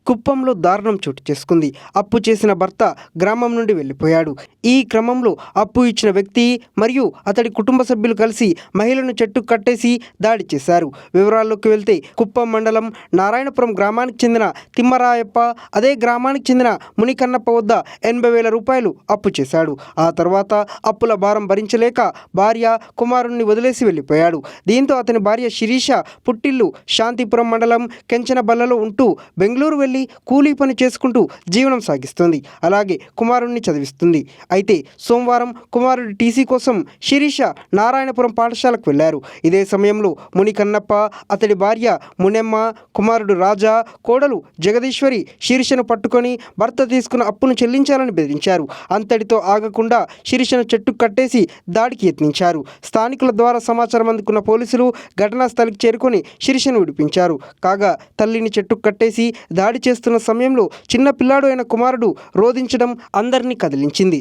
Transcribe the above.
కుప్పంలో దారుణం చోటు చేసుకుంది. అప్పు చేసిన భర్త గ్రామం నుండి వెళ్ళిపోయాడు. ఈ క్రమంలో అప్పు ఇచ్చిన వ్యక్తి మరియు అతడి కుటుంబ సభ్యులు కలిసి మహిళను చెట్టుకు కట్టేసి దాడి చేశారు. వివరాల్లోకి వెళ్తే కుప్పం మండలం నారాయణపురం గ్రామానికి చెందిన తిమ్మరాయప్ప అదే గ్రామానికి చెందిన మునికన్నప్ప వద్ద 80,000 రూపాయలు అప్పు చేశాడు. ఆ తర్వాత అప్పుల భారం భరించలేక భార్య కుమారుణ్ణి వదిలేసి వెళ్ళిపోయాడు. దీంతో అతని భార్య శిరీష పుట్టిల్లు శాంతిపురం మండలం కెంచనబల్లలో ఉంటూ బెంగళూరు వెళ్ళి కూలీ పని చేసుకుంటూ జీవనం సాగిస్తుంది. అలాగే కుమారుణ్ణి చదివిస్తుంది. అయితే సోమవారం కుమారుడి టీసీ కోసం శిరీష నారాయణపురం పాఠశాలకు వెళ్లారు. ఇదే సమయంలో మునికన్నప్ప, అతడి భార్య మునెమ్మ, కుమారుడు రాజా, కోడలు జగదీశ్వరి శిరీషను పట్టుకొని భర్త తీసుకున్న అప్పును చెల్లించాలని బెదిరించారు. అంతటితో ఆగకుండా శిరీషను చెట్టుకు కట్టేసి దాడికి యత్నించారు. స్థానికుల ద్వారా సమాచారం అందుకున్న పోలీసులు ఘటనా స్థలికి చేరుకొని శిరీషను విడిపించారు. కాగా తల్లిని చెట్టుకు కట్టేసి దాడి చేస్తున్న సమయంలో చిన్న పిల్లాడు అయిన కుమారుడు రోదించడం అందరినీ కదిలించింది.